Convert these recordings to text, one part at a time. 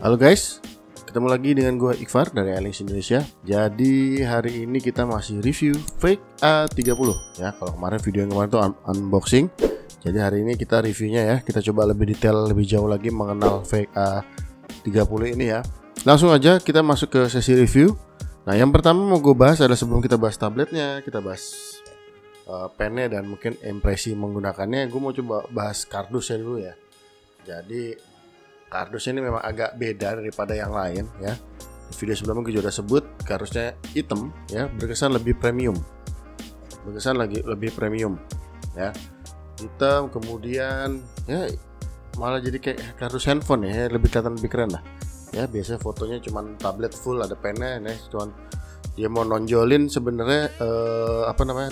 Halo guys, ketemu lagi dengan gue Iqfar dari Alinks Indonesia. Jadi hari ini kita masih review Fake A30 ya. Kalau kemarin video yang kemarin itu unboxing. Jadi hari ini kita reviewnya ya. Kita coba lebih detail, lebih jauh lagi mengenal Fake A30 ini ya. Langsung aja kita masuk ke sesi review. Nah yang pertama mau gue bahas adalah sebelum kita bahas tabletnya, kita bahas pennya dan mungkin impresi menggunakannya. Gue mau coba bahas kardusnya dulu ya. Jadi kardusnya ini memang agak beda daripada yang lain ya. Di video sebelumnya gue juga udah sebut kardusnya hitam ya, berkesan lebih premium. Berkesan lebih premium ya. Hitam kemudian ya malah jadi kayak kardus handphone ya, lebih kelihatan lebih keren lah. Ya biasanya fotonya cuman tablet full ada pennya nih, cuman dia mau nonjolin sebenarnya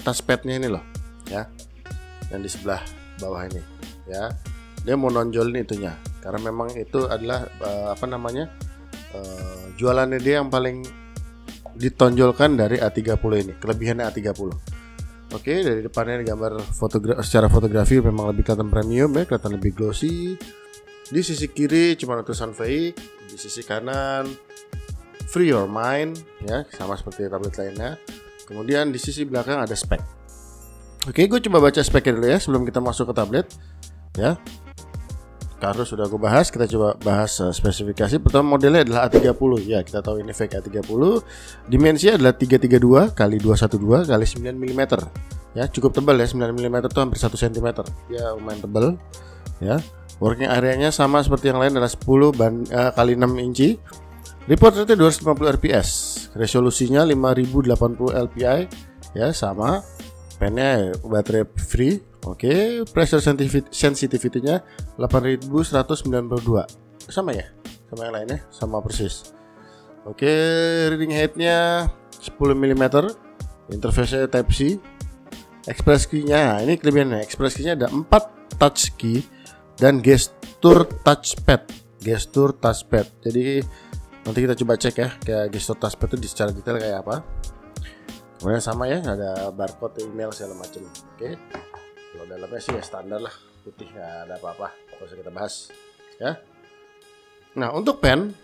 touchpadnya ini loh ya. Yang di sebelah bawah ini ya. Dia mau nonjolin itunya. Karena memang itu adalah jualannya dia yang paling ditonjolkan dari A30 ini, kelebihannya A30. Oke, dari depannya gambar secara fotografi memang lebih kelihatan premium ya, kelihatan lebih glossy. Di sisi kiri cuma tulisan fake, di sisi kanan free your mind ya, sama seperti tablet lainnya. Kemudian di sisi belakang ada spek. Oke, gue coba baca speknya dulu ya sebelum kita masuk ke tablet ya. Kardus sudah gue bahas, kita coba bahas spesifikasi. Pertama modelnya adalah A30 ya, kita tahu ini fake A30. Dimensi adalah 332 x 212 x 9 mm ya, cukup tebal ya, 9 mm itu hampir 1 cm ya, lumayan tebal ya. Working areanya sama seperti yang lain adalah 10 x 6 inci. Report rate 250 rps, resolusinya 5080 lpi ya, sama. Pennya baterai free. Oke, pressure sensitivity-nya 8192. Sama ya? Sama yang lainnya? Sama persis. Oke, reading height-nya 10 mm. Interface-nya Type C. Express key-nya, ini kelebihannya. Express key-nya ada 4 touch key dan gesture touchpad. Gesture touchpad. Jadi nanti kita coba cek ya, kayak gesture touchpad itu secara detail kayak apa. Kemudian sama ya, ada barcode, email segala macam. Oke. Kalau dalamnya sih ya standar lah, putih, nggak ada apa-apa. Nggak usah kita bahas ya. Nah untuk pennya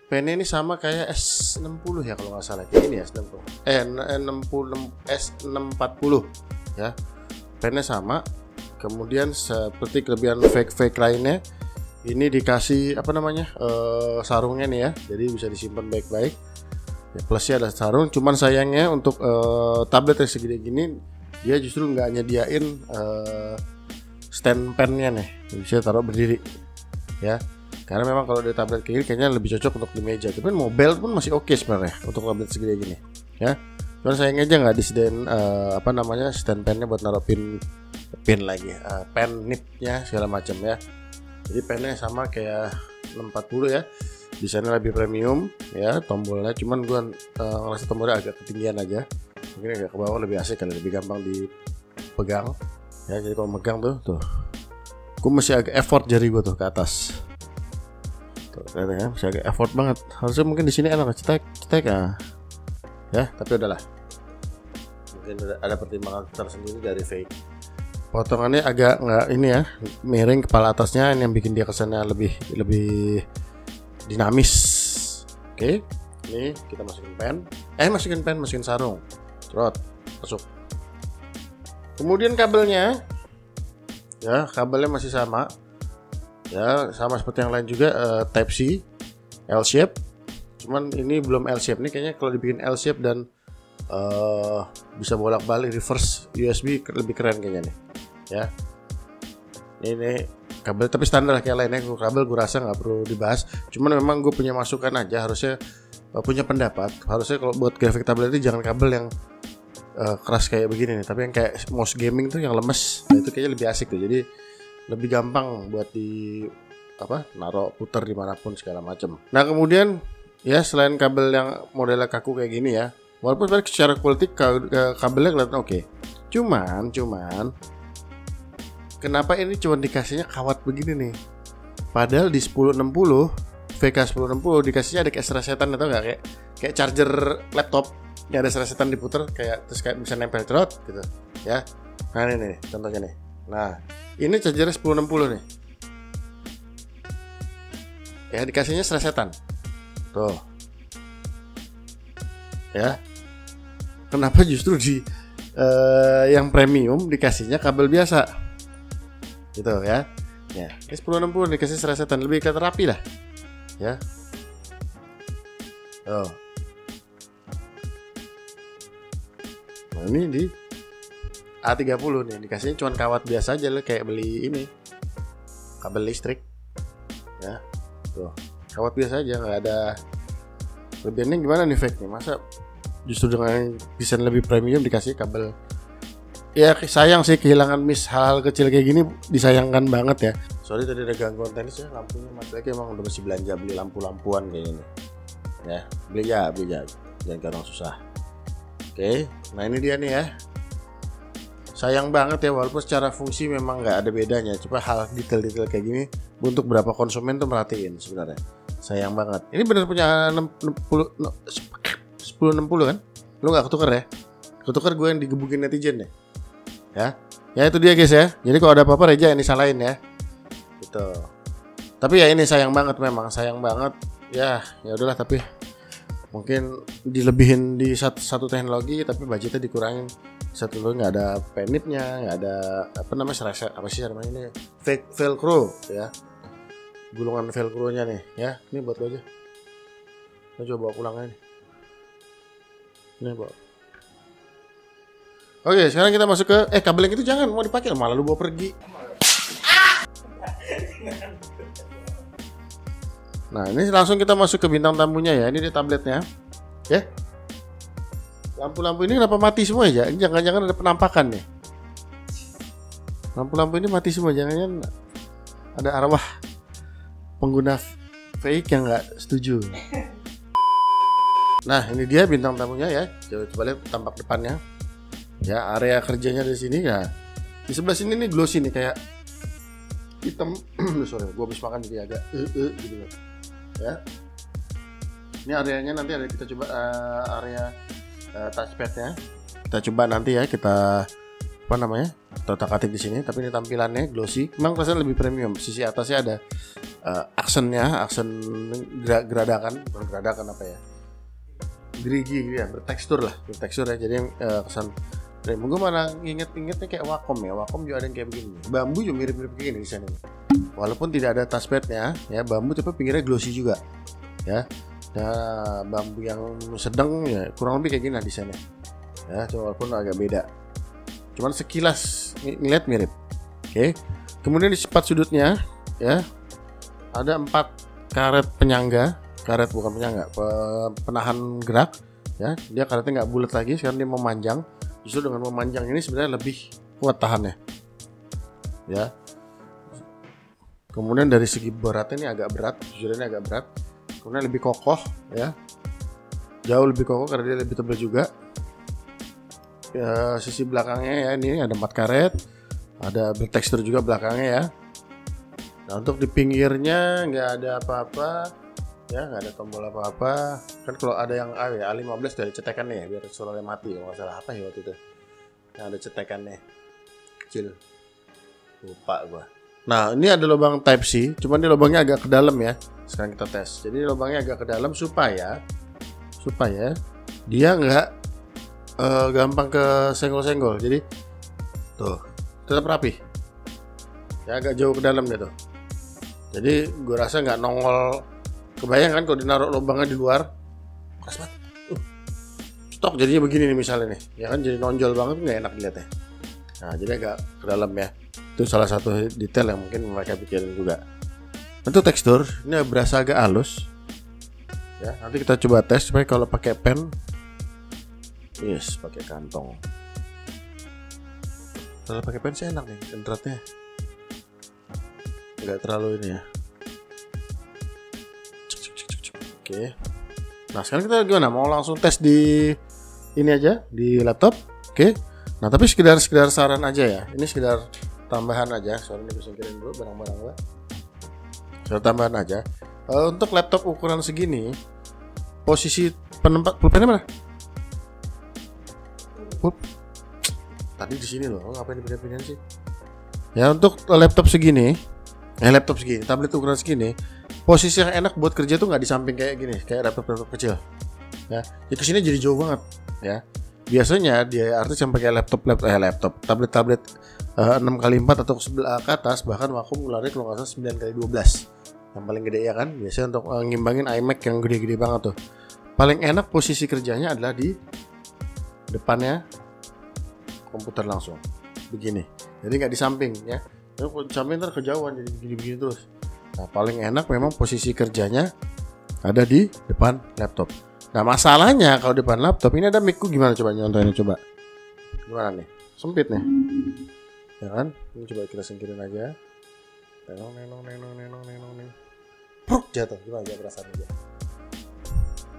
ini sama kayak S60 ya kalau nggak salah, kayak ini ya S640 ya. Pennya sama. Kemudian seperti kelebihan fake lainnya, ini dikasih sarungnya nih ya, jadi bisa disimpan baik-baik ya. Plusnya ada sarung, cuman sayangnya untuk tablet yang segede gini dia justru nggak nyediain stand pennya nih, bisa taruh berdiri ya. Karena memang kalau di tablet kayak gini kayaknya lebih cocok untuk di meja. Tapi mobile pun masih oke sebenarnya untuk tablet segede gini ya. Cuman sayangnya aja nggak disediain stand pennya buat naruh pin lagi, pen nipnya segala macam ya. Jadi pennya sama kayak 640 ya. Desainnya lebih premium ya, tombolnya cuman gua ngerasa tombolnya agak ketinggian aja. Mungkin agak ke bawah lebih asik, lebih gampang dipegang ya. Jadi kalau megang tuh gue masih agak effort jari gue tuh ke atas tuh, ya, masih agak effort banget. Harusnya mungkin di sini enak cetek ya, tapi udahlah, mungkin ada pertimbangan tersendiri dari fake. Potongannya agak nggak ini ya, miring kepala atasnya, ini yang bikin dia kesannya lebih dinamis. Oke, ini kita masukin sarung. Cerot, masuk. Kemudian kabelnya ya, kabelnya masih sama ya, sama seperti yang lain juga, Type C L shape. Cuman ini belum L shape nih, kayaknya kalau dibikin L shape dan bisa bolak-balik reverse USB lebih keren kayaknya nih ya. Ini kabel tapi standar kayak lainnya. Kabel gue rasa nggak perlu dibahas, cuman memang gue punya masukan aja, harusnya punya pendapat. Harusnya kalau buat grafik tablet itu jangan kabel yang keras kayak begini nih, tapi yang kayak mouse gaming tuh yang lemes. Nah, itu kayaknya lebih asik tuh. Jadi lebih gampang buat naruh puter dimanapun segala macam. Nah kemudian ya, selain kabel yang modelnya kaku kayak gini ya, walaupun secara quality kabelnya kelihatan oke. Cuman kenapa ini cuma dikasihnya kawat begini nih? Padahal di 1060 VK1060 dikasihnya ada kayak resetan, atau enggak kayak charger laptop yang ada resetan diputer kayak terus kayak bisa nempel cerot gitu ya. Nah ini nih contohnya nih. Nah Ini charger 1060 nih. Ya, dikasihnya seresetan. Tuh. Ya. Kenapa justru di yang premium dikasihnya kabel biasa? Gitu ya. Ya, ini 1060 dikasih seresetan, lebih ke terapi lah. Ya. Oh. Nah, ini di A30 nih, dikasihnya cuma kawat biasa aja loh, kayak beli ini kabel listrik. Ya. Tuh, kawat biasa aja, nggak ada lebihannya. Gimana nih fake nih? Masa justru dengan desain lebih premium dikasih kabel? Ya sayang sih kehilangan miss, hal-hal kecil kayak gini disayangkan banget ya. Sorry tadi ada gangguan teknis ya, lampunya mati lagi. Emang udah mesti belanja beli lampu-lampuan kayaknya nih. Ya beli ya, jangan karena susah. Oke, nah ini dia nih ya. Sayang banget ya, walaupun secara fungsi memang nggak ada bedanya. Coba hal detail-detail kayak gini untuk berapa konsumen tuh merhatiin sebenarnya. Sayang banget. Ini bener punya 1060 kan? Lu nggak ketuker ya? Ketuker gue yang digebukin netizen deh. Ya itu dia guys ya. Jadi kalau ada apa-apa Reja yang disalahin ya. Gitu. Tapi ya ini sayang banget, memang sayang banget. Ya udahlah, tapi mungkin dilebihin di satu teknologi, tapi budgetnya dikurangin. Satu lo nggak ada penitnya, nggak ada apa namanya ini velcro ya, gulungan velcro nya nih ya. Ini buat lo aja. Lo coba bawa pulang aja nih. Ini bawa. Oke, sekarang kita masuk ke kabel yang itu jangan mau dipakai, malah lu bawa pergi. Nah, ini langsung kita masuk ke bintang tamunya ya. Ini di tabletnya. Ya. Lampu-lampu ini kenapa mati semua ya? Jangan-jangan ada penampakan nih. Lampu-lampu ini mati semua, jangan-jangan ada arwah pengguna fake yang nggak setuju. Nah, ini dia bintang tamunya ya. Coba lihat tampak depannya. Ya, area kerjanya di sini ya. Di sebelah sini nih glossy nih, kayak hitam. Sorry, gua habis makan jadi agak gitu loh. Ya. Ini areanya nanti ada, kita coba area touchpadnya. Kita coba nanti ya, kita apa namanya? Otak-atik di sini, tapi ini tampilannya glossy. Memang rasanya lebih premium. Sisi atasnya ada aksennya, aksen geradakan, bukan geradakan apa ya? Gerigi ya, bertekstur ya. Jadi kesan premium. Gue mana ingetnya kayak Wacom ya. Wacom juga ada yang kayak begini. Bambu juga mirip-mirip kayak gini di sana. Walaupun tidak ada touchpadnya, ya bambu tapi pinggirnya glossy juga. Ya. Nah, bambu yang sedang ya kurang lebih kayak gini desainnya. Ya, walaupun agak beda. Cuman sekilas ngeliat mirip. Oke. Kemudian di sifat sudutnya ya ada 4 karet penyangga. Karet bukan penyangga, penahan gerak ya. Dia karetnya nggak bulat lagi, sekarang dia memanjang. Justru dengan memanjang ini sebenarnya lebih kuat tahannya. Ya. Kemudian dari segi beratnya ini agak berat, jujur ini agak berat. Kemudian lebih kokoh ya. Jauh lebih kokoh karena dia lebih tebal juga. Ya, sisi belakangnya ya ini ada 4 karet. Ada bertekstur juga belakangnya ya. Nah, untuk di pinggirnya nggak ada apa-apa. Ya, nggak ada tombol apa-apa. Kan kalau ada yang A15 dari cetekannya ya, biar solarnya mati. Kalau nggak salah apa ya waktu itu. Yang ada cetekannya kecil, lupa gua. Nah, ini ada lubang Type C, cuman di lubangnya agak ke dalam ya. Sekarang kita tes. Jadi lubangnya agak ke dalam supaya dia nggak gampang ke senggol-senggol. Jadi tuh tetap rapi. Ya agak jauh ke dalam gitu. Jadi gua rasa nggak nongol. Kebayang kan kalau dinaruh lubangnya di luar, keras banget. Stok jadinya begini nih misalnya nih, ya kan jadi nonjol banget, nggak enak dilihatnya. Nah jadi agak ke dalam ya. Itu salah satu detail yang mungkin mereka pikirin juga. Untuk tekstur ini berasa agak halus. Ya nanti kita coba tes supaya kalau pakai pen, yes pakai kantong. Kalau pakai pen sih enak nih, dratnya nggak terlalu ini ya. Oke. Nah sekarang kita gimana? Mau langsung tes di ini aja di laptop. Oke. Nah tapi sekedar saran aja ya. Ini sekedar tambahan aja. Soalnya bisa kirim dulu barang-barang gua. Sekedar tambahan aja. Untuk laptop ukuran segini, posisi penempat pulpennya mana? Tadi di sini loh. Ngapain dipindah-pindahin sih? Ya untuk laptop segini, tablet ukuran segini, posisi yang enak buat kerja tuh nggak di samping kayak gini, kayak laptop kecil. Ya, kesini jadi jauh banget. Ya, biasanya dia artis yang pakai tablet 6x4 atau sebelah ke atas, bahkan aku ngeluarin kalau nggak salah 9x12 yang paling gede ya kan, biasanya untuk ngimbangin iMac yang gede-gede banget tuh. Paling enak posisi kerjanya adalah di depannya komputer langsung begini, jadi nggak di samping ya. Kalau di samping ntar kejauhan jadi begini-begini terus. Nah paling enak memang posisi kerjanya ada di depan laptop. Nah masalahnya kalau depan laptop ini ada mic-ku, gimana coba nyontohin, coba gimana nih, sempit nih ya kan. Ini coba kita singkirin aja. Nenong nih. Pruk, jatuh. Gimana aja perasaan aja.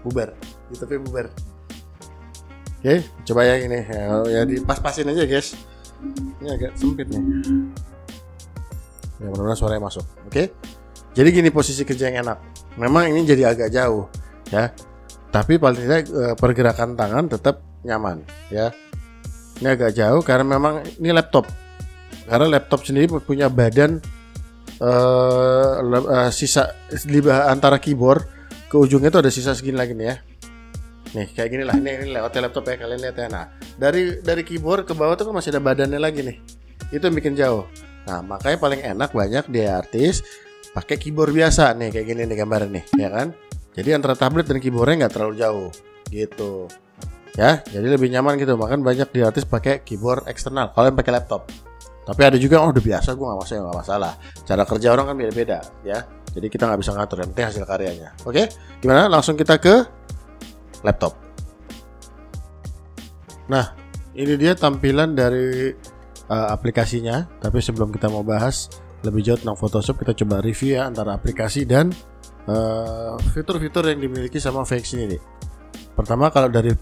Bubar. YouTube-nya bubar. Oke, coba ya ini. Ya dipas-pasin aja, guys. Ini agak sempit nih. Ya mudah-mudahan suaranya masuk. Oke. Jadi gini posisi kerja yang enak. Memang ini jadi agak jauh, ya. Tapi paling tidak pergerakan tangan tetap nyaman, ya. Ini agak jauh karena memang ini laptop. Karena laptop sendiri punya badan sisa di antara keyboard ke ujungnya itu ada sisa segini lagi nih ya. Nih kayak gini lah, ini lewat laptop ya, kalian lihat ya. Nah dari keyboard ke bawah tuh kan masih ada badannya lagi nih, itu yang bikin jauh. Nah makanya paling enak banyak dia artis pakai keyboard biasa nih, kayak gini nih gambarnya nih ya kan. Jadi antara tablet dan keyboardnya nggak terlalu jauh gitu ya, jadi lebih nyaman gitu. Makan banyak dia artis pakai keyboard eksternal kalau yang pakai laptop. Tapi ada juga udah biasa, gue nggak masalah. Cara kerja orang kan beda-beda ya. Jadi kita nggak bisa ngatur, yang penting hasil karyanya. Oke, gimana? Langsung kita ke laptop. Nah, ini dia tampilan dari aplikasinya. Tapi sebelum kita mau bahas lebih jauh tentang Photoshop, kita coba review ya antara aplikasi dan fitur-fitur yang dimiliki sama VX ini nih. Pertama kalau dari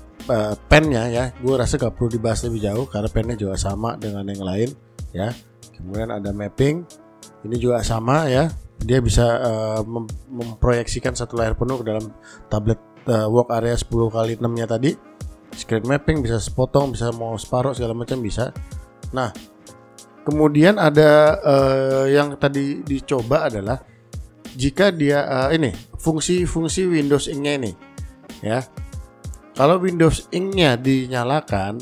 pennya ya, gue rasa gak perlu dibahas lebih jauh karena pennya juga sama dengan yang lain ya. Kemudian ada mapping, ini juga sama ya. Dia bisa memproyeksikan satu layar penuh ke dalam tablet work area 10x6 nya tadi. Screen mapping bisa sepotong, bisa mau separuh segala macam bisa. Nah kemudian ada yang tadi dicoba adalah jika dia ini fungsi Windows Ink-nya ini ya. Kalau Windows Ink-nya dinyalakan,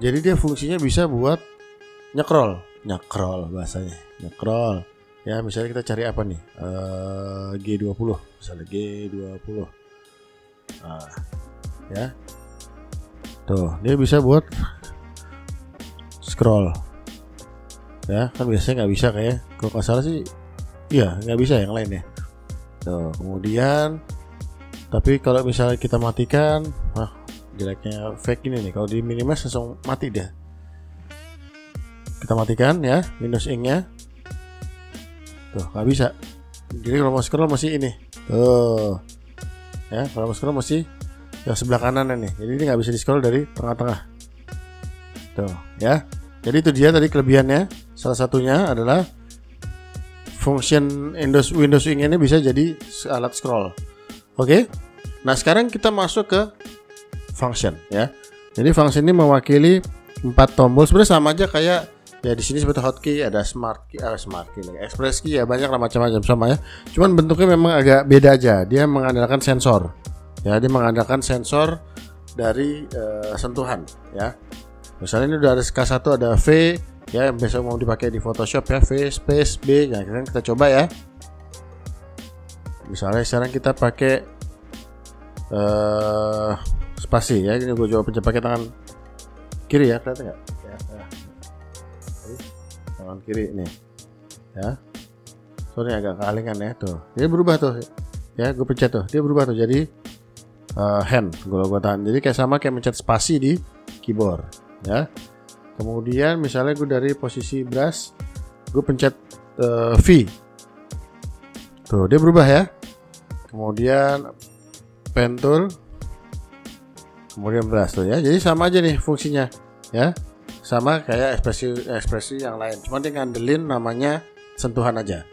jadi dia fungsinya bisa buat nyekrol bahasanya, nyekrol. Ya misalnya kita cari apa nih, G20, misalnya G20, nah, ya, tuh dia bisa buat scroll, ya kan biasanya nggak bisa kayak, kalau nggak salah sih, iya nggak bisa yang lain ya. Tuh kemudian, tapi kalau misalnya kita matikan, wah jeleknya fake ini nih, kalau di minimize langsung mati dia. Kita matikan ya Windows Ink-nya. Tuh nggak bisa. Jadi kalau mau scroll masih ini. Tuh. Ya, kalau mau scroll masih yang sebelah kanan ini. Jadi ini nggak bisa di scroll dari tengah-tengah. Tuh, ya. Jadi itu dia tadi kelebihannya. Salah satunya adalah function Windows Ink ini bisa jadi alat scroll. Oke. Nah, sekarang kita masuk ke function ya. Jadi function ini mewakili 4 tombol. Sebenarnya sama aja kayak ya di sini seperti hotkey, ada smart key, express key ya, banyak lah macam-macam sama ya. Cuman bentuknya memang agak beda aja. Dia mengandalkan sensor. Ya, dia mengandalkan sensor dari sentuhan ya. Misalnya ini udah ada K1, ada V ya, yang biasa mau dipakai di Photoshop ya, V space B. Nah, kita coba ya. Misalnya sekarang kita pakai spasi ya. Ini gue coba pakai tangan kiri ya, kelihatan nggak? Tangan kiri nih ya, sorry agak kealingan ya. Tuh dia berubah tuh ya, gue pencet tuh dia berubah tuh jadi hand. Gue tahan, jadi kayak sama kayak mencet spasi di keyboard ya. Kemudian misalnya gue dari posisi brush, gue pencet V, tuh dia berubah ya. Kemudian pen tool, kemudian brush tuh ya. Jadi sama aja nih fungsinya ya, sama kayak ekspresi yang lain, cuma dia ngandelin namanya sentuhan aja.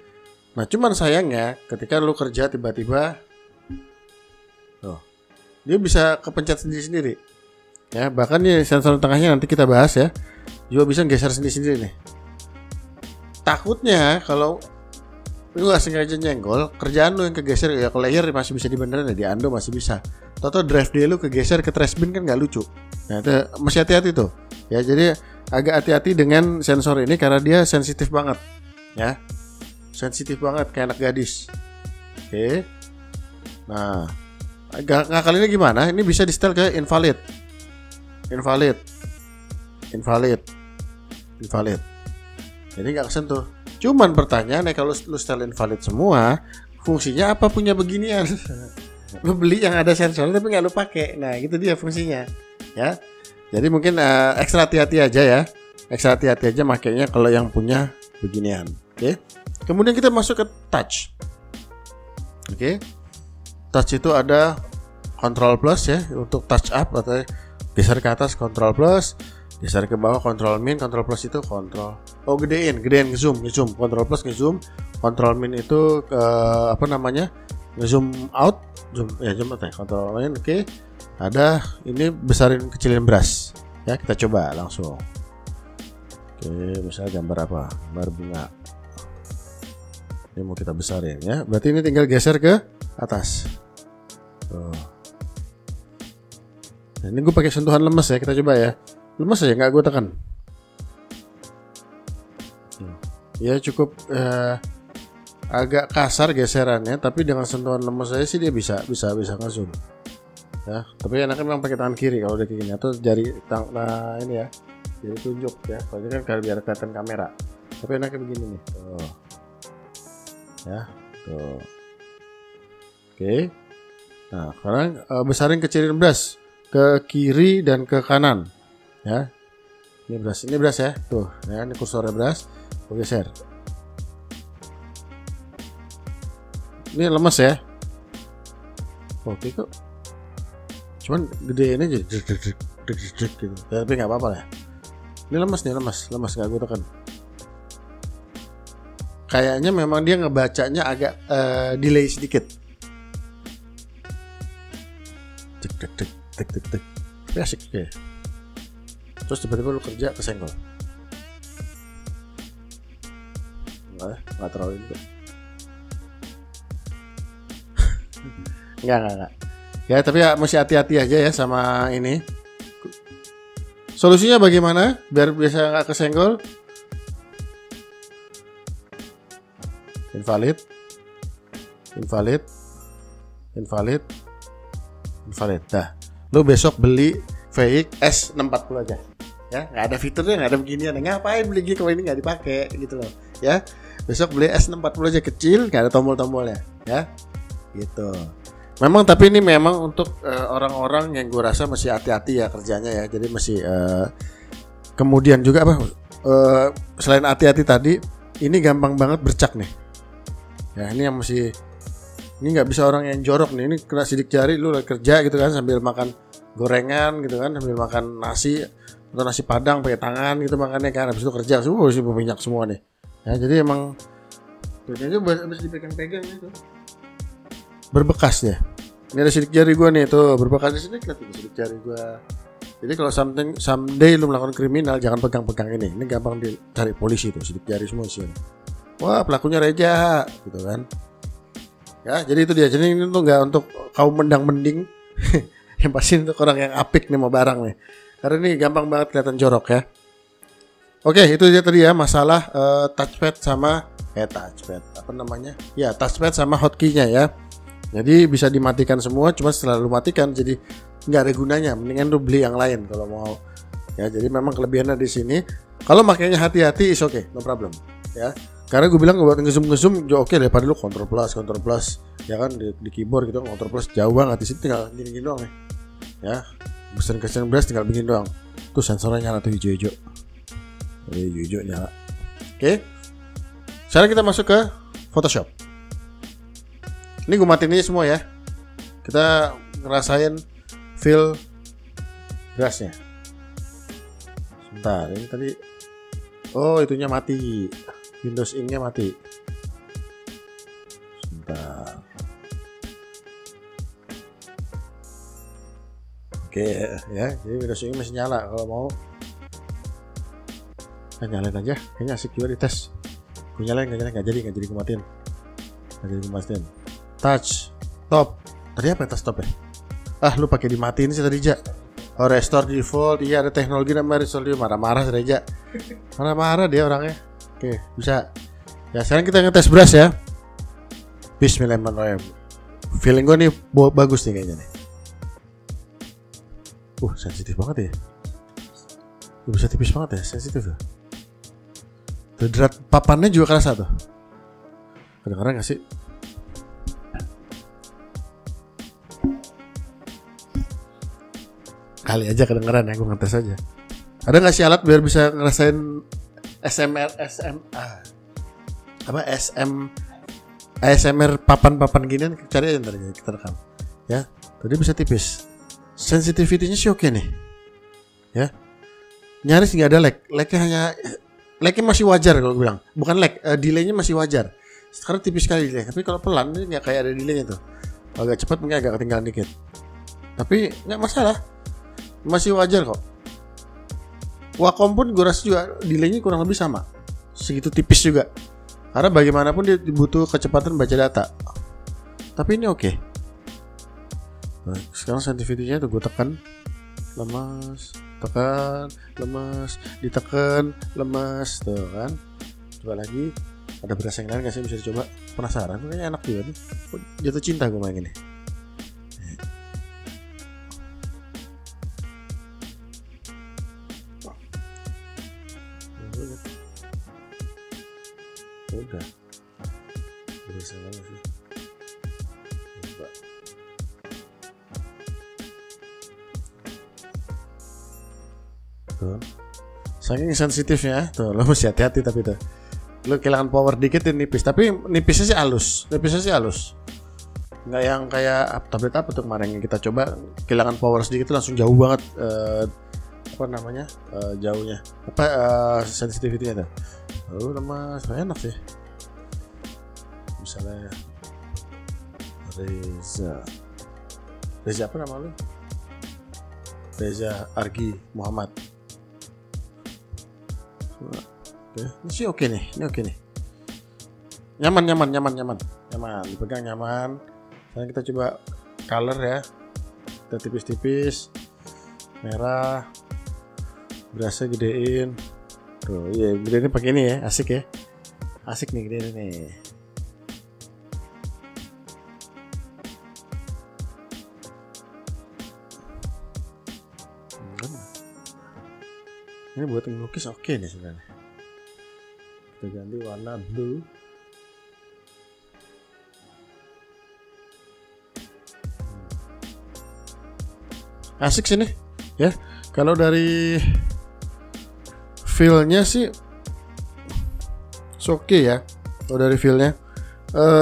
Nah cuman sayangnya ketika lu kerja tiba-tiba tuh dia bisa kepencet sendiri-sendiri ya. Bahkan nih sensor tengahnya nanti kita bahas ya, juga bisa geser sendiri-sendiri nih takutnya kalau lu nggak sengaja nyenggol, kerjaan lu yang kegeser ya, ke layer masih bisa dibenerin ya, di undo masih bisa. Toto drive dia lu kegeser ke trash bin kan nggak lucu. Nah itu masih hati-hati tuh. Ya jadi agak hati-hati dengan sensor ini karena dia sensitif banget. Ya, sensitif banget kayak anak gadis. Oke. Nah, ngakalinnya gimana? Ini bisa di setel ke invalid. Jadi nggak kesentuh. Cuman pertanyaannya kalau lu setel invalid semua, fungsinya apa punya beginian? Lu beli yang ada sensornya tapi nggak lu pakai. Nah, gitu dia fungsinya. Ya. Jadi mungkin ekstra hati-hati aja ya. Ekstra hati-hati aja makanya kalau yang punya beginian. Oke. Kemudian kita masuk ke touch. Oke. Touch itu ada control plus ya untuk touch up atau geser ke atas control plus, geser ke bawah control min. Control plus itu kontrol. Oh gedein zoom. Control plus nge-zoom. Control min itu nge-zoom out, zoom out ya. Control min oke. Ada ini besarin kecilin brush. Ya kita coba langsung. Oke, misalnya gambar apa? Gambar bunga. Ini mau kita besarin ya. Berarti ini tinggal geser ke atas. Tuh. Nah, ini gue pakai sentuhan lemes ya, kita coba ya. Lemes aja nggak gue tekan. Ya cukup agak kasar geserannya, tapi dengan sentuhan lemes aja sih dia bisa ngezoom. Ya, tapi enaknya memang pakai tangan kiri kalau udah kayak gini atau jari ini ya. Jadi tunjuk ya. Kalau ini kan biar kelihatan kamera. Tapi enaknya begini nih. Tuh. Ya, tuh. Oke. Nah, sekarang besarin kecilin brush ke kiri dan ke kanan. Ya. Ini brush ya. Tuh, ya, ini kursornya brush. Gue geser. Ini lemes ya. Oke kok. Cuman gedein aja gitu. Tapi nggak apa-apa ya. Ini lemes nggak gue tekan. Kayaknya memang dia ngebacanya agak delay sedikit. Tek. Tapi asik ya. Terus tiba-tiba lu kerja kesenggol. Nggak terlalu juga. Enggak. Ya tapi ya mesti hati-hati aja ya sama ini. Solusinya bagaimana biar bisa nggak kesenggol? Invalid. Dah. Lu besok beli VX S640 aja. Ya, nggak ada fiturnya, nggak ada beginian. Ngapain beli gini kalau ini nggak dipakai gitu loh. Ya, besok beli S640 aja kecil, nggak ada tombol-tombolnya. Ya, gitu. Tapi ini memang untuk orang-orang yang gue rasa masih hati-hati ya kerjanya ya. Jadi masih kemudian juga selain hati-hati tadi, ini gampang banget bercak nih. Ya ini yang masih, ini nggak bisa orang yang jorok nih. Ini kena sidik jari lu lagi kerja gitu kan sambil makan gorengan gitu kan, sambil makan nasi atau nasi padang pakai tangan gitu makannya kan, habis itu kerja semua masih berminyak semua nih. Ya jadi emang kayaknya harus dipegang-pegang itu. Berbekas ya. Ini ada sidik jari gue nih tuh, berbekas di sini kelihatan sidik jari gue. Jadi kalau someday lu melakukan kriminal jangan pegang-pegang ini. Ini gampang dicari polisi tuh, sidik jari semua sih. Wah pelakunya Reja gitu kan. Ya jadi itu dia. Jadi ini tuh nggak untuk kaum mendang-mending. Yang pasti untuk orang yang apik nih mau barang nih. Karena ini gampang banget kelihatan jorok ya. Oke itu dia tadi ya masalah touchpad sama touchpad apa namanya? Ya touchpad sama hotkey-nya ya. Jadi bisa dimatikan semua, cuma setelah lu matikan jadi nggak ada gunanya. Mendingan lu beli yang lain kalau mau. Ya jadi memang kelebihannya di sini. Kalau makanya hati-hati is okay, no problem. Ya. Karena gue bilang buat ngezoom oke daripada lu control plus ya kan di keyboard gitu control plus jauh banget di sini tinggal gini doang nih. Ya. Besarin brush tinggal begini doang. Tuh sensornya nyala tuh hijau-hijau. Hijau nyala. Oke. Sekarang kita masuk ke Photoshop. Ini gue matiin aja semua ya. Kita ngerasain feel brushnya. Sebentar, ini tadi itunya mati. Windows Ink-nya mati. Sebentar. Oke ya, jadi Windows Ink masih nyala. Kalau mau nyalain aja, kayaknya asik juga dites. Gue nyalain nggak jadi gue matiin. Touch top. Tadi apa touch top ya? Lu pakai dimatiin sih tadi, Ja. Oh, restore default. Iya, ada teknologi namanya restore default. Marah-marah sih, Ja. Marah-marah dia orangnya. Oke, bisa. Ya, sekarang kita ngetes brush ya. Bismillahirrahmanirrahim. Feeling gue nih bagus nih kayaknya nih. Sensitif banget ya. Bisa tipis banget ya, sensitif ya. Derat papannya juga kerasa tuh. Kedengeran gak sih? Kali aja kedengeran ya, gue ngetes aja. Ada gak sih alat biar bisa ngerasain ASMR papan-papan ginian? Cari aja ntar ya, kita rekam. Ya, tadi bisa tipis. Sensitivity-nya sih oke nih. Ya. Nyaris nggak ada lag. Lagnya masih wajar kalau gue bilang. Bukan lag, delay-nya masih wajar. Sekarang tipis sekali delay. Tapi kalau pelan ini nggak kayak ada delay-nya tuh. Agak cepat mungkin agak ketinggalan dikit. Tapi nggak masalah. Masih wajar kok. Wacom pun gue rasa juga delay-nya kurang lebih sama. Segitu tipis juga. Karena bagaimanapun dia butuh kecepatan baca data. Tapi ini oke. Nah, sekarang sensitivity-nya tuh gue tekan, lemas, ditekan, lemas, tuh kan. Coba lagi, ada berasa yang lain nggak sih, bisa dicoba? Penasaran, kayaknya enak juga nih. Jatuh cinta gue main ini. Udah, berasa banget sih. Coba. Tuh. Saking sensitifnya tuh, lo mesti hati-hati tapi tuh. Lo kehilangan power dikit ini nipis, tapi nipisnya sih halus. Nggak yang kayak tablet apa tuh kemarin yang kita coba kehilangan power sedikit langsung jauh banget jauhnya. Sensitivity-nya tuh. Lemas, enak sih. Misalnya Reza apa nama lu? Reza Argi Muhammad. Oke, ini sih oke nih, nyaman, dipegang nyaman. Sekarang kita coba color ya, kita tipis-tipis, merah, berasa gedein. Tuh, iya gedein pakai ini ya, asik nih gedein nih. Ini buat ngelukis oke nih sebenarnya. Kita ganti warna blue. Asik sih nih ya. Kalau dari feel-nya sih oke ya. Kalau dari feel-nya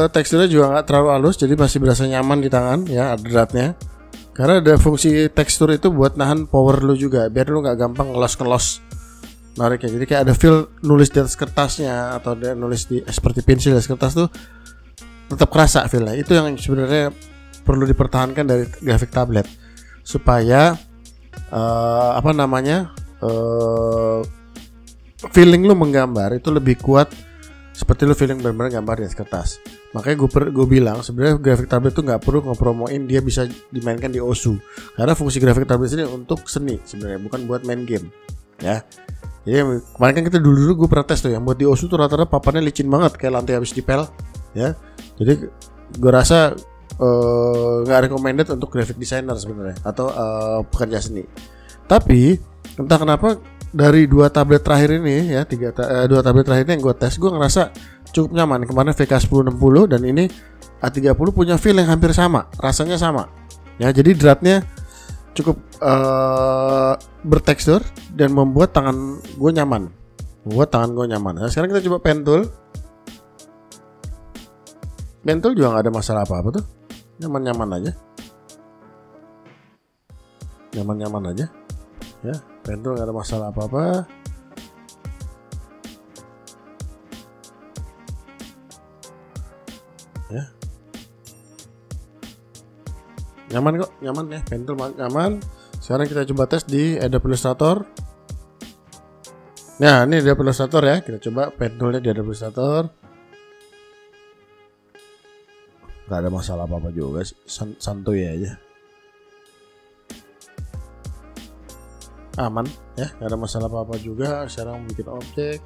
teksturnya juga nggak terlalu halus, jadi masih berasa nyaman di tangan ya, ada dratnya. Karena ada fungsi tekstur itu buat nahan power lu juga, biar lu nggak gampang ngelos nariknya. Jadi kayak ada feel nulis di atas kertasnya atau dia nulis di seperti pensil di atas kertas tuh tetap kerasa feelnya. Itu yang sebenarnya perlu dipertahankan dari grafik tablet supaya feeling lu menggambar itu lebih kuat seperti lu feeling benar-benar gambar di atas kertas. Makanya gue bilang sebenarnya grafik tablet itu nggak perlu ngepromoin dia bisa dimainkan di OSU, karena fungsi grafik tablet ini untuk seni sebenarnya, bukan buat main game ya. Jadi kemarin kan kita dulu gue pernah tes tuh yang buat di OSU tuh rata-rata papannya licin banget kayak lantai habis dipel ya. Jadi gue rasa nggak recommended untuk graphic designer sebenarnya atau pekerja seni. Tapi entah kenapa dari dua tablet terakhir ini ya, dua tablet terakhir ini yang gue tes, gue ngerasa cukup nyaman. Kemarin VK1060 dan ini A30 punya feel yang hampir sama, rasanya sama ya. Jadi dratnya cukup bertekstur dan membuat tangan gue nyaman. Nah, sekarang kita coba pen tool. Pen tool juga nggak ada masalah apa-apa tuh, nyaman-nyaman aja ya. Pen tool nggak ada masalah apa-apa. Ya, nyaman kok, ya, pen tool nyaman. Sekarang kita coba tes di Adobe Illustrator. Nah ini Adobe Illustrator ya, kita coba pen toolnya di Adobe Illustrator. Gak ada masalah apa-apa juga, santuy aja, aman ya, gak ada masalah apa-apa juga. Sekarang bikin objek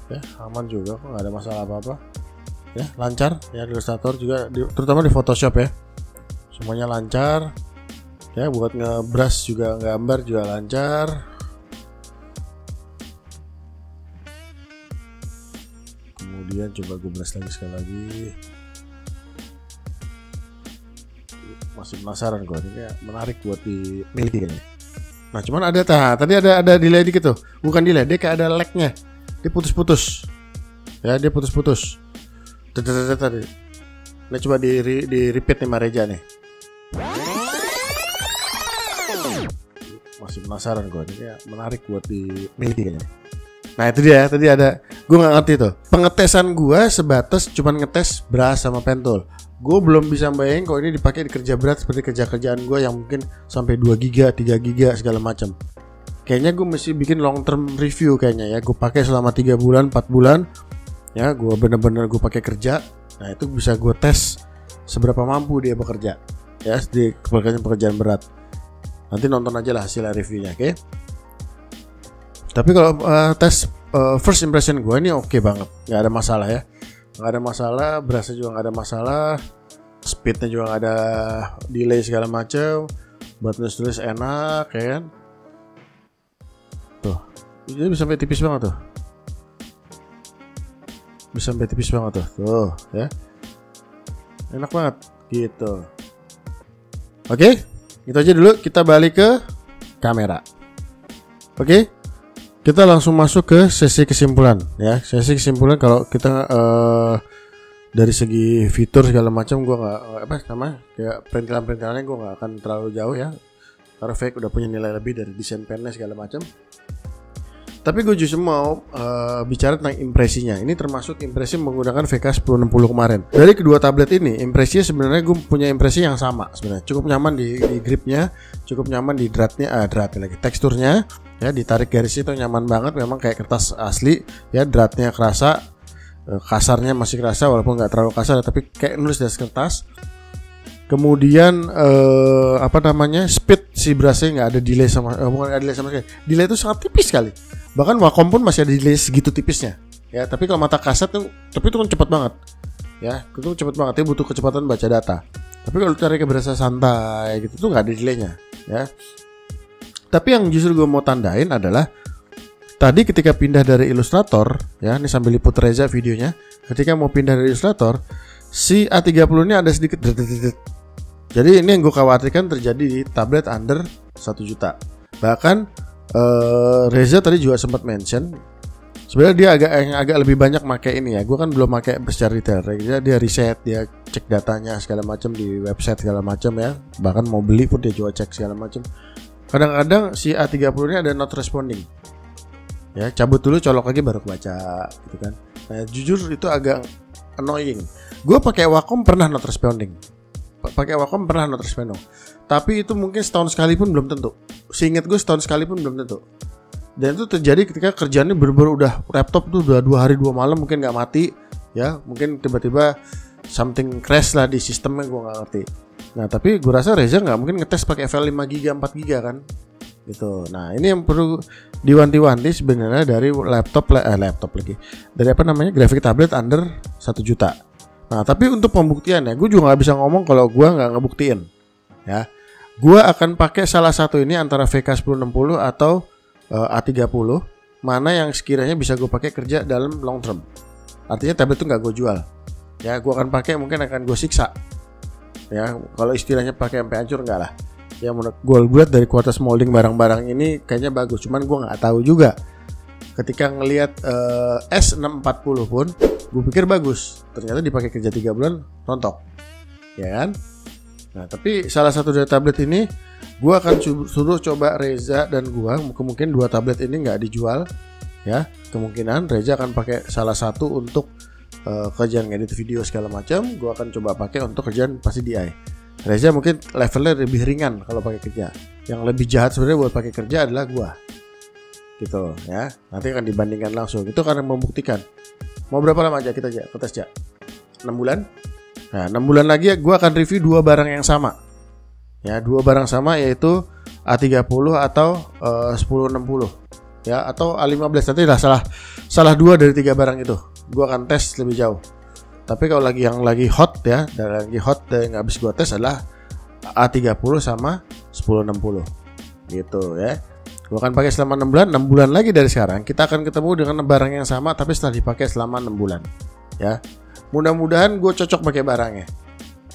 ya, aman juga kok, gak ada masalah apa-apa ya, lancar ya. Di Illustrator juga terutama di Photoshop ya, semuanya lancar ya. Buat ngebrush juga, gambar juga lancar. Kemudian coba gue brush lagi sekali lagi. Masih penasaran gue, ini menarik buat dimiliki kayaknya. Nah cuman ada tadi ada delay dikit tuh, bukan delay, dia kayak ada lag-nya, dia putus-putus ya, dia putus-putus tadi. Nah coba di repeat nih Mareja nih. Masih penasaran gue, ini menarik buat dimiliki kayaknya. Nah itu dia, tadi ada, gue nggak ngerti tuh. Pengetesan gue sebatas cuman ngetes brush sama pen tool. Gue belum bisa bayangin kalau ini dipakai di kerja berat seperti kerjaan gue yang mungkin sampai 2 giga, 3 giga segala macam. Kayaknya gue mesti bikin long term review kayaknya ya. Gue pakai selama 3 bulan, 4 bulan. Ya, gue bener-bener gue pakai kerja. Nah itu bisa gue tes seberapa mampu dia bekerja ya di pekerjaan berat. Nanti nonton aja lah hasil reviewnya, oke? Tapi kalau tes first impression gue ini oke banget, nggak ada masalah ya, nggak ada masalah, berasa juga nggak ada masalah, speednya juga nggak ada delay segala macam, buat nulis enak ya kan? Tuh, jadi bisa sampai tipis banget tuh, bisa sampai tipis banget tuh ya, enak banget gitu. Oke, itu aja dulu, kita balik ke kamera. Oke. Kita langsung masuk ke sesi kesimpulan ya. Sesi kesimpulan kalau kita dari segi fitur segala macam gue nggak kayak perintilan-perintilannya gue nggak akan terlalu jauh ya, karena fake udah punya nilai lebih dari desain pennya segala macam. Tapi gue justru mau bicara tentang impresinya. Ini termasuk impresi menggunakan VK 1060 kemarin. Dari kedua tablet ini, impresinya sebenarnya gue punya impresi yang sama sebenarnya. Cukup nyaman di gripnya, cukup nyaman di dratnya lagi. Teksturnya ya, ditarik garis itu nyaman banget. Memang kayak kertas asli ya, dratnya kerasa, kasarnya masih kerasa walaupun nggak terlalu kasar, tapi kayak nulis dari kertas. Kemudian speed si brushnya nggak ada delay bukan ada delay sama sekali. Delay itu sangat tipis sekali. Bahkan Wacom pun masih ada delay segitu tipisnya. Ya, tapi kalau mata kasat tuh, tapi itu kan cepat banget. Ya, itu cepat banget. Dia butuh kecepatan baca data. Tapi kalau cari ke berasa santai gitu tuh nggak ada delaynya. Ya. Tapi yang justru gue mau tandain adalah tadi ketika pindah dari Illustrator, ya, ini sambil liput Reza videonya. Ketika mau pindah dari Illustrator, si A30 ini ada sedikit. Jadi ini yang gue khawatirkan terjadi di tablet under 1 juta. Bahkan Reza tadi juga sempat mention sebenarnya dia agak lebih banyak pakai ini ya. Gue kan belum pakai secara detail. Dia riset, dia cek datanya segala macam di website segala macam ya. Bahkan mau beli pun dia juga cek segala macam. Kadang-kadang si A30 ini ada not responding. Ya, cabut dulu, colok lagi baru baca gitu kan. Nah, jujur itu agak annoying. Gue pakai Wacom pernah not responding. Tapi itu mungkin setahun sekali pun belum tentu. Seingat gue setahun sekali pun belum tentu. Dan itu terjadi ketika kerjaannya bener-bener udah laptop tuh udah 2 hari 2 malam mungkin nggak mati. Ya mungkin tiba-tiba something crash lah di sistemnya, gue nggak ngerti. Nah tapi gue rasa Reza nggak mungkin ngetes pakai file 5GB 4GB kan gitu. Nah ini yang perlu diwanti-wanti sebenarnya dari laptop lagi. Dari graphic tablet under 1 juta. Nah tapi untuk pembuktiannya gue juga nggak bisa ngomong kalau gue nggak ngebuktiin ya. Gue akan pakai salah satu ini antara VK 1060 atau A30, mana yang sekiranya bisa gue pakai kerja dalam long term. Artinya tablet itu nggak gue jual ya, gue akan pakai, mungkin akan gue siksa ya. Kalau istilahnya pakai sampai hancur enggak lah ya. Menurut gue lihat dari kualitas molding barang-barang ini kayaknya bagus, cuman gue nggak tahu juga. Ketika ngelihat S640 pun gue pikir bagus, ternyata dipakai kerja 3 bulan rontok ya kan. Nah tapi salah satu dari tablet ini gue akan suruh coba Reza dan gue, kemungkinan 2 tablet ini nggak dijual ya. Kemungkinan Reza akan pakai salah satu untuk kerjaan ngedit video segala macam. Gue akan coba pakai untuk kerjaan pasti DI. Reza mungkin levelnya lebih ringan kalau pakai kerja. Yang lebih jahat sebenarnya buat pakai kerja adalah gue gitu ya. Nanti akan dibandingkan langsung. Itu karena membuktikan. Mau berapa lama aja kita tes aja? 6 bulan. Nah, 6 bulan lagi gue akan review 2 barang yang sama. Ya, 2 barang sama yaitu A30 atau 1060 ya, atau A15. Nanti lah salah 2 dari 3 barang itu. Gue akan tes lebih jauh. Tapi kalau yang lagi hot ya, dan lagi hot dan yang habis gue tes adalah A30 sama 1060 gitu ya. Gue akan pakai selama 6 bulan. 6 bulan lagi dari sekarang kita akan ketemu dengan barang yang sama tapi setelah dipakai selama 6 bulan ya. Mudah-mudahan gue cocok pakai barangnya.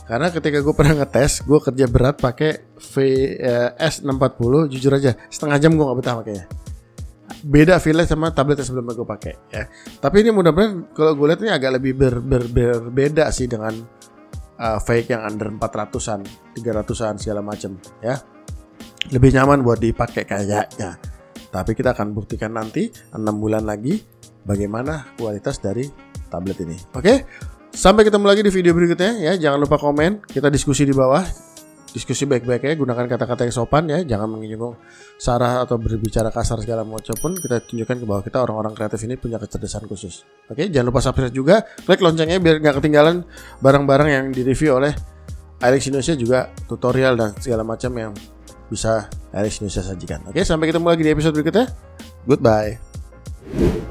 Karena ketika gue pernah ngetes, gue kerja berat pakai S640, jujur aja setengah jam gue gak betah pakainya. Beda feel sama tablet yang sebelumnya gue pakai ya. Tapi ini mudah-mudahan kalau gue lihat ini agak lebih berbeda sih dengan fake yang under 400-an, 300-an segala macam ya. Lebih nyaman buat dipakai kayaknya. Tapi kita akan buktikan nanti 6 bulan lagi bagaimana kualitas dari tablet ini. Oke? Sampai ketemu lagi di video berikutnya ya. Jangan lupa komen, kita diskusi di bawah. Diskusi baik-baik ya, gunakan kata-kata yang sopan ya. Jangan menyinggung sara atau berbicara kasar segala macam pun. Kita tunjukkan ke bawah kita orang-orang kreatif ini punya kecerdasan khusus. Oke, jangan lupa subscribe juga, klik loncengnya biar gak ketinggalan barang-barang yang direview oleh Airix Indonesia, juga tutorial dan segala macam yang bisa Airix Indonesia sajikan. Oke, sampai ketemu lagi di episode berikutnya. Goodbye.